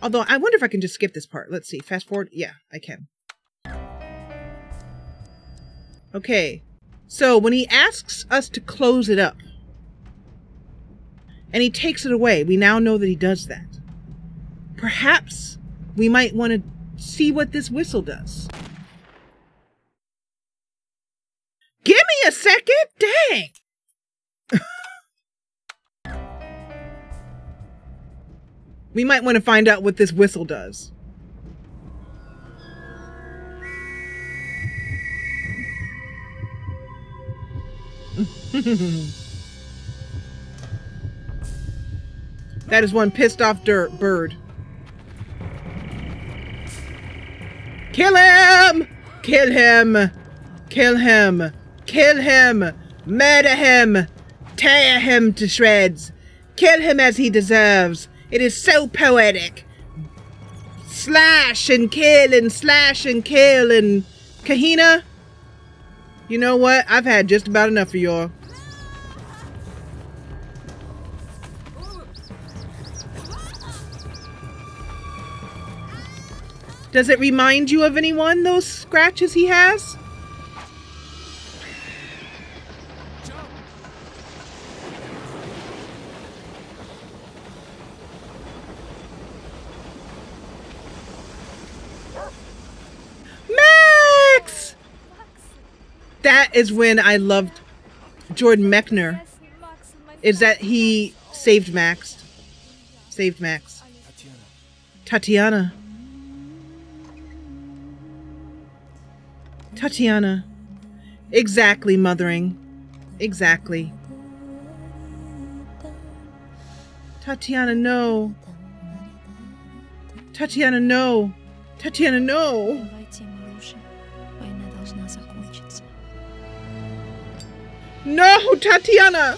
Although, I wonder if I can just skip this part. Let's see, fast forward. Yeah, I can. Okay, so when he asks us to close it up, and he takes it away, we now know that he does that. Perhaps we might want to see what this whistle does. Give me a second, dang! We might want to find out what this whistle does. That is one pissed off bird. Kill him! Kill him! Kill him! Kill him! Murder him! Tear him to shreds! Kill him as he deserves! It is so poetic! Slash and kill and slash and kill and... Kahina? You know what? I've had just about enough of y'all. Does it remind you of anyone, those scratches he has? Max! That is when I loved Jordan Mechner. Is that he saved Max. Saved Max. Tatiana. Tatiana. Exactly, mothering. Exactly. Tatiana, no. Tatiana, no. Tatiana, no. No, Tatiana!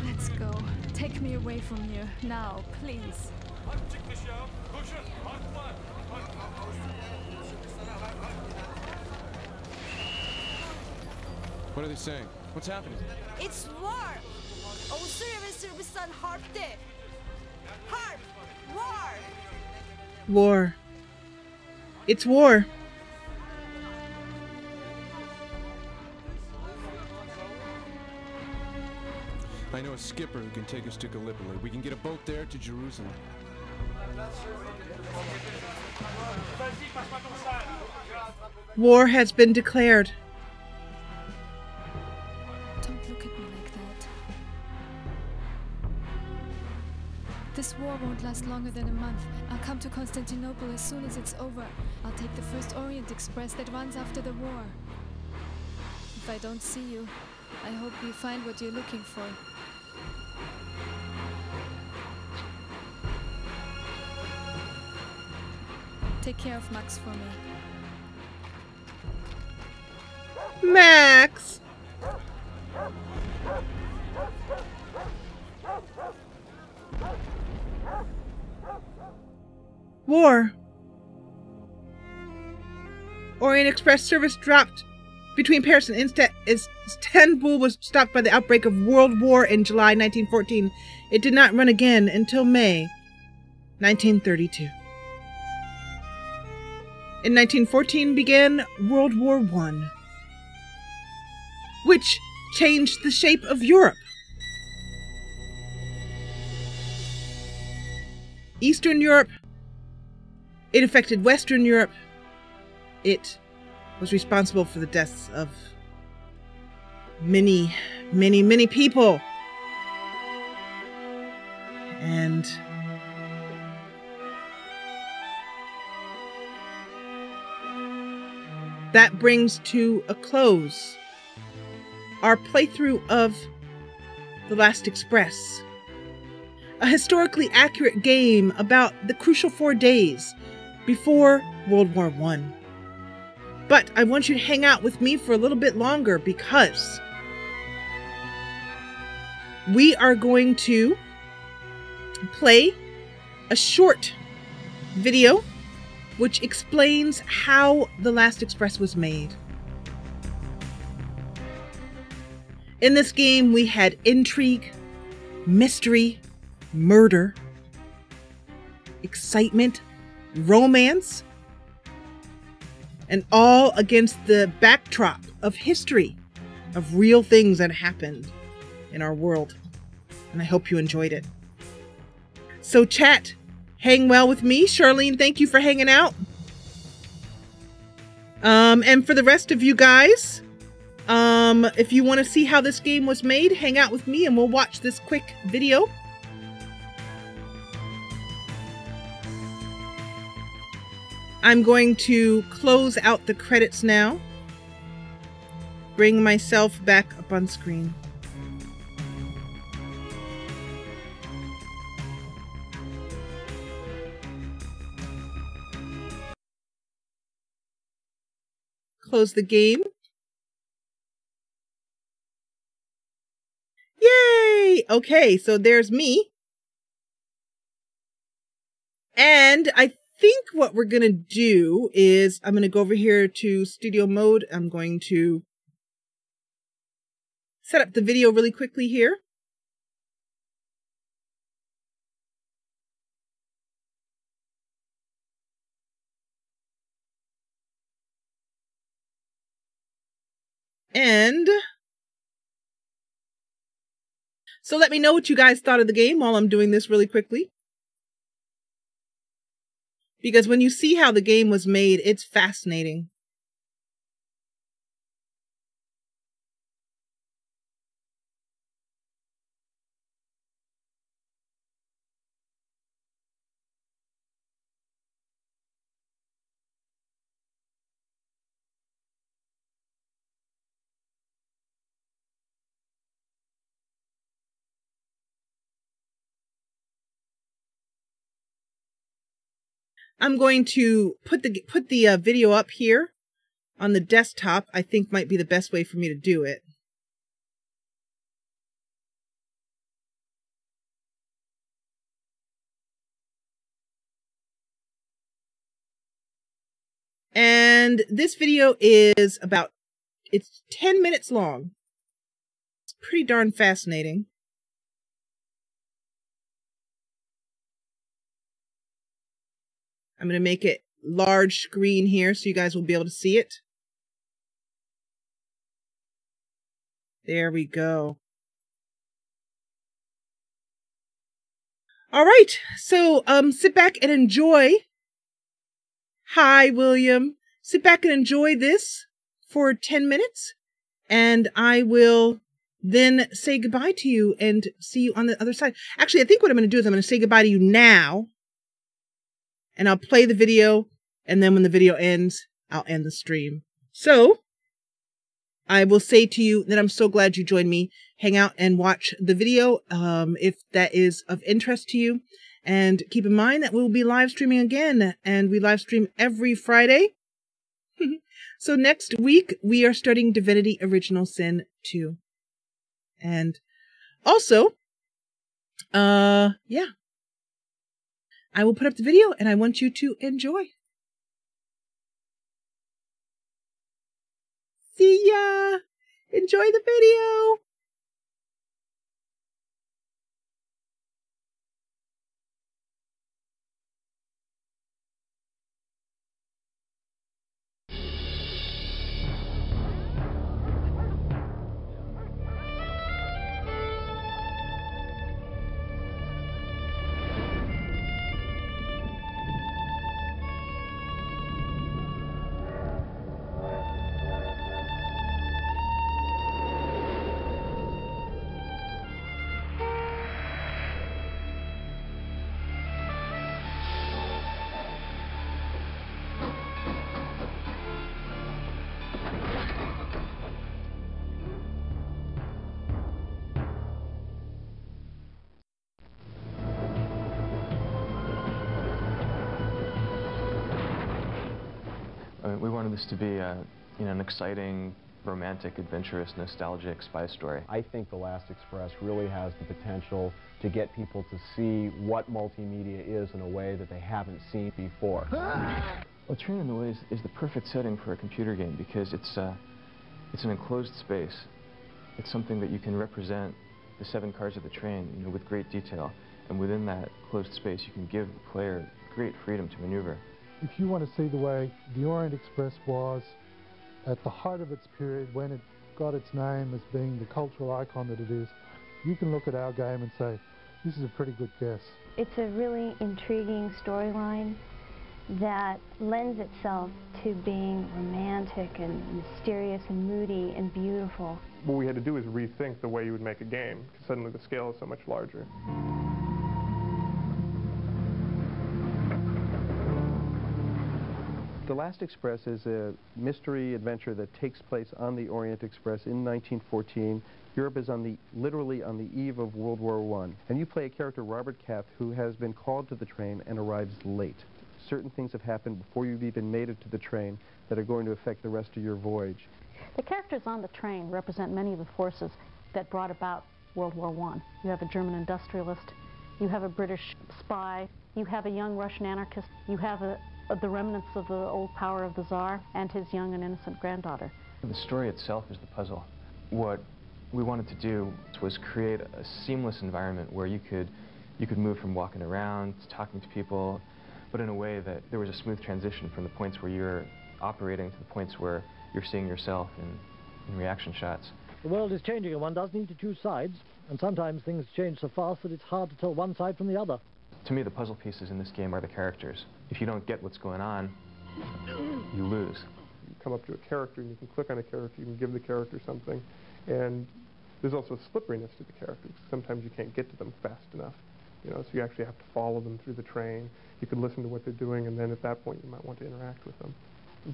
Let's go. Take me away from here now, please. What are they saying? What's happening? It's war! Harp! War! War. It's war. I know a skipper who can take us to Gallipoli. We can get a boat there to Jerusalem. War has been declared. Don't look at me like that. This war won't last longer than a month. I'll come to Constantinople as soon as it's over. I'll take the first Orient Express that runs after the war. If I don't see you, I hope you find what you're looking for. Take care of Max for me. Max! War. Orient Express service dropped between Paris and Istanbul was stopped by the outbreak of World War in July 1914. It did not run again until May 1932. In 1914 began World War I, which changed the shape of Europe. Eastern Europe, it affected Western Europe. It was responsible for the deaths of many, many, many people. And that brings to a close our playthrough of The Last Express, a historically accurate game about the crucial 4 days before World War I. But I want you to hang out with me for a little bit longer because we are going to play a short video which explains how The Last Express was made. In this game, we had intrigue, mystery, murder, excitement, romance, and all against the backdrop of history, of real things that happened in our world. And I hope you enjoyed it. So chat, hang well with me. Charlene, thank you for hanging out. And for the rest of you guys, if you want to see how this game was made, hang out with me and we'll watch this quick video. I'm going to close out the credits now. Bring myself back up on screen. Close the game. Yay! Okay, so there's me. And I think what we're going to do is I'm going to go over here to studio mode. I'm going to set up the video really quickly here. And so let me know what you guys thought of the game while I'm doing this really quickly. Because when you see how the game was made, it's fascinating. I'm going to put the video up here on the desktop. I think might be the best way for me to do it. And this video is it's 10 minutes long. It's pretty darn fascinating. I'm going to make it large screen here so you guys will be able to see it. There we go. All right. So sit back and enjoy Hi, William. Sit back and enjoy this for 10 minutes, and I will then say goodbye to you and see you on the other side. Actually, I think what I'm going to do is I'm going to say goodbye to you now, and I'll play the video, and then when the video ends, I'll end the stream. So, I will say to you that I'm so glad you joined me. Hang out and watch the video if that is of interest to you. And keep in mind that we'll be live streaming again, and we live stream every Friday. So next week, we are starting Divinity Original Sin 2. And also, yeah, I will put up the video and I want you to enjoy. See ya! Enjoy the video! We wanted this to be an exciting, romantic, adventurous, nostalgic spy story. I think The Last Express really has the potential to get people to see what multimedia is in a way that they haven't seen before. Well, Train in the Way is the perfect setting for a computer game because it's an enclosed space. It's something that you can represent the 7 cars of the train, with great detail. And within that closed space, you can give the player great freedom to maneuver. If you want to see the way the Orient Express was at the height of its period, when it got its name as being the cultural icon that it is, you can look at our game and say, this is a pretty good guess. It's a really intriguing storyline that lends itself to being romantic and mysterious and moody and beautiful. What we had to do is rethink the way you would make a game, because suddenly the scale is so much larger. The Last Express is a mystery adventure that takes place on the Orient Express in 1914. Europe is literally on the eve of World War I. And you play a character, Robert Cath, who has been called to the train and arrives late. Certain things have happened before you've even made it to the train that are going to affect the rest of your voyage. The characters on the train represent many of the forces that brought about World War I. You have a German industrialist, you have a British spy, you have a young Russian anarchist, you have the remnants of the old power of the Tsar and his young and innocent granddaughter. The story itself is the puzzle. What we wanted to do was create a seamless environment where you could move from walking around to talking to people, but in a way that there was a smooth transition from the points where you're operating to the points where you're seeing yourself in reaction shots. The world is changing and one does need to choose sides, and sometimes things change so fast that it's hard to tell one side from the other. To me, the puzzle pieces in this game are the characters. If you don't get what's going on, you lose. You come up to a character and you can click on a character, you can give the character something, and there's also a slipperiness to the characters. Sometimes you can't get to them fast enough, so you actually have to follow them through the train. You could listen to what they're doing, and then at that point you might want to interact with them.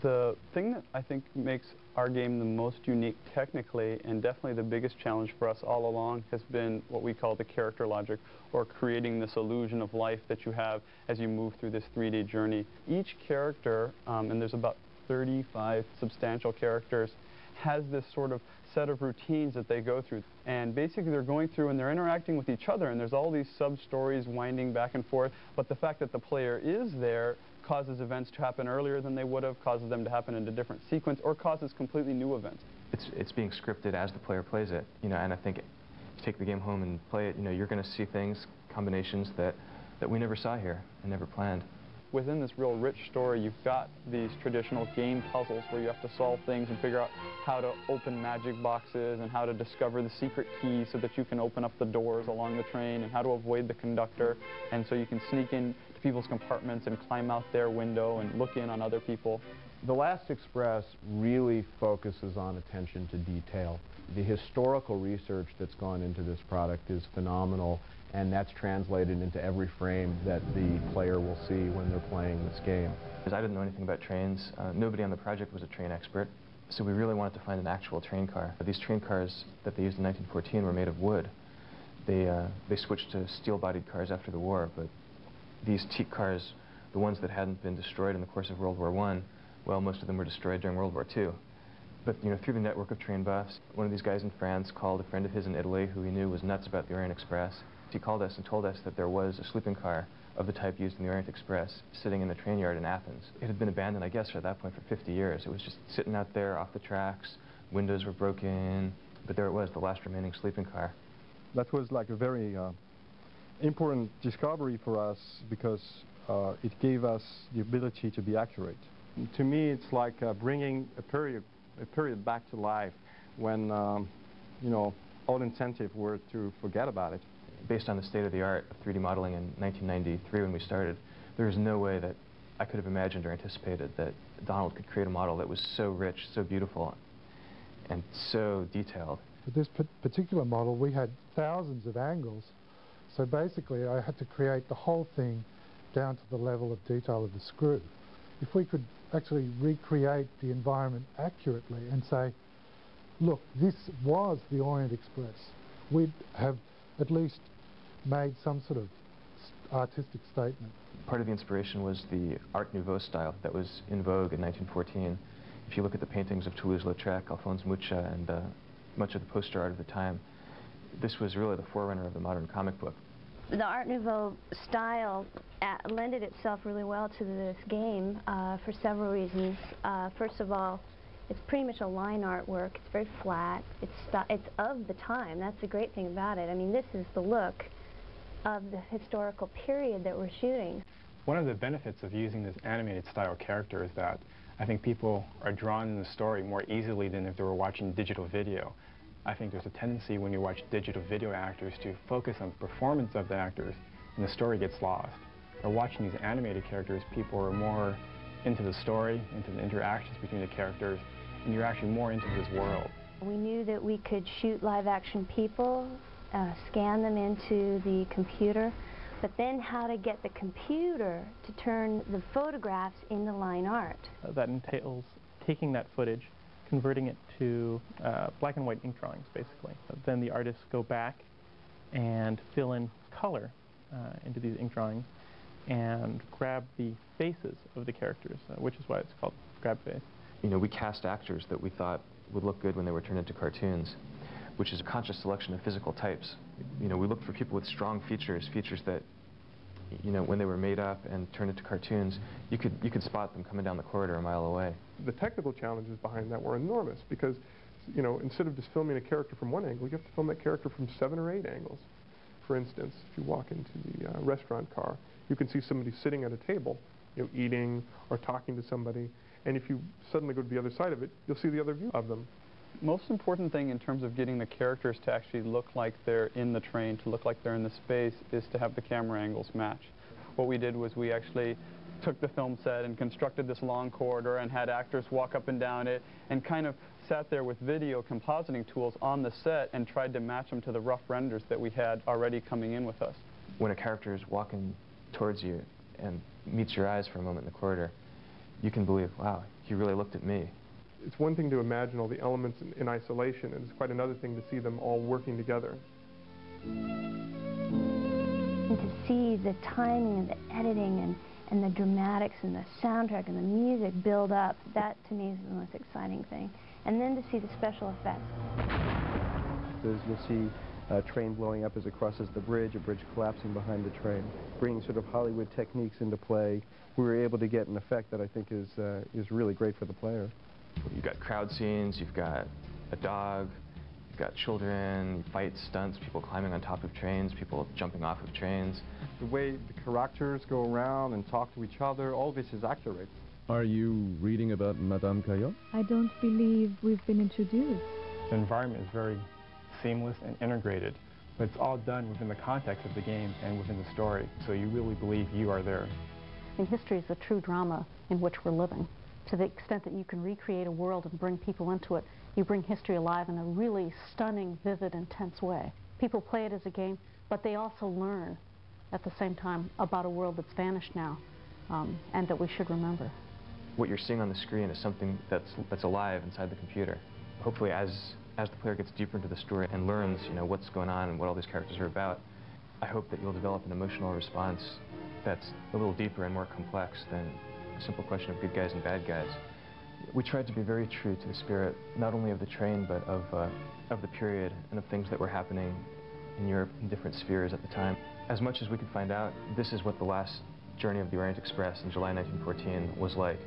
The thing that I think makes our game the most unique technically, and definitely the biggest challenge for us all along, has been what we call the character logic, or creating this illusion of life that you have as you move through this 3D journey. Each character, and there's about 35 substantial characters, has this sort of set of routines that they go through. And basically they're going through and they're interacting with each other, and there's all these sub-stories winding back and forth, but the fact that the player is there causes events to happen earlier than they would have, causes them to happen in a different sequence, or causes completely new events. It's being scripted as the player plays it, and I think if you take the game home and play it, you're going to see things, combinations that we never saw here and never planned. Within this real rich story, you've got these traditional game puzzles where you have to solve things and figure out how to open magic boxes and how to discover the secret keys so that you can open up the doors along the train, and how to avoid the conductor, and so you can sneak in to people's compartments and climb out their window and look in on other people. The Last Express really focuses on attention to detail. The historical research that's gone into this product is phenomenal, and that's translated into every frame that the player will see when they're playing this game. Because I didn't know anything about trains, nobody on the project was a train expert, so we really wanted to find an actual train car. These train cars that they used in 1914 were made of wood. They switched to steel-bodied cars after the war, but these teak cars, the ones that hadn't been destroyed in the course of World War I, well, most of them were destroyed during World War II. But through the network of train buffs, one of these guys in France called a friend of his in Italy who he knew was nuts about the Orient Express. He called us and told us that there was a sleeping car of the type used in the Orient Express sitting in the train yard in Athens. It had been abandoned, I guess, at that point for 50 years. It was just sitting out there off the tracks, windows were broken, but there it was, the last remaining sleeping car. That was like a very important discovery for us because it gave us the ability to be accurate. To me, it's like bringing a period back to life when, all incentives were to forget about it. Based on the state-of-the-art of 3D modeling in 1993 when we started, there was no way that I could have imagined or anticipated that Donald could create a model that was so rich, so beautiful, and so detailed. With this particular model, we had thousands of angles, so basically I had to create the whole thing down to the level of detail of the screw. If we could actually recreate the environment accurately and say, look, this was the Orient Express, we'd have at least made some sort of artistic statement. Part of the inspiration was the Art Nouveau style that was in vogue in 1914. If you look at the paintings of Toulouse-Lautrec, Alphonse Mucha, and much of the poster art of the time, this was really the forerunner of the modern comic book. The Art Nouveau style lended itself really well to this game for several reasons. First of all, it's pretty much a line artwork. It's very flat. It's of the time. That's the great thing about it. I mean, this is the look of the historical period that we're shooting. One of the benefits of using this animated style character is that I think people are drawn in the story more easily than if they were watching digital video. I think there's a tendency when you watch digital video actors to focus on the performance of the actors and the story gets lost. By watching these animated characters, people are more into the story, into the interactions between the characters, and you're actually more into this world. We knew that we could shoot live-action people, scan them into the computer, but then how to get the computer to turn the photographs into line art. That entails taking that footage, converting it to black and white ink drawings, basically. Then the artists go back and fill in color into these ink drawings and grab the faces of the characters, which is why it's called grab face. We cast actors that we thought would look good when they were turned into cartoons, which is a conscious selection of physical types. We looked for people with strong features that, when they were made up and turned into cartoons, you could spot them coming down the corridor a mile away. The technical challenges behind that were enormous because, instead of just filming a character from one angle, you have to film that character from 7 or 8 angles. For instance, if you walk into the restaurant car, you can see somebody sitting at a table, eating or talking to somebody, and if you suddenly go to the other side of it, you'll see the other view of them. Most important thing in terms of getting the characters to actually look like they're in the train, to look like they're in the space, is to have the camera angles match. What we did was we actually took the film set and constructed this long corridor and had actors walk up and down it and kind of sat there with video compositing tools on the set and tried to match them to the rough renders that we had already coming in with us. When a character is walking towards you and meets your eyes for a moment in the corridor, you can believe, wow, he really looked at me. It's one thing to imagine all the elements in isolation, and it's quite another thing to see them all working together. And to see the timing and the editing and the dramatics and the soundtrack and the music build up, that to me is the most exciting thing. And then to see the special effects. You'll see a train blowing up as it crosses the bridge, a bridge collapsing behind the train, bringing sort of Hollywood techniques into play. We were able to get an effect that I think is really great for the player. You've got crowd scenes, you've got a dog, you've got children, fights, stunts, people climbing on top of trains, people jumping off of trains. The way the characters go around and talk to each other, all this is accurate. Are you reading about Madame Caillot? I don't believe we've been introduced. The environment is very seamless and integrated But it's all done within the context of the game and within the story, so you really believe you are there. And history is the true drama in which we're living. To the extent that you can recreate a world and bring people into it, you bring history alive in a really stunning, vivid, intense way. People play it as a game, but they also learn at the same time about a world that's vanished now, and that we should remember. What you're seeing on the screen is something that's alive inside the computer. Hopefully, as the player gets deeper into the story and learns, what's going on and what all these characters are about, I hope that you'll develop an emotional response that's a little deeper and more complex than a simple question of good guys and bad guys. We tried to be very true to the spirit, not only of the train, but of the period and of things that were happening in Europe in different spheres at the time. As much as we could find out, this is what the last journey of the Orient Express in July 1914 was like.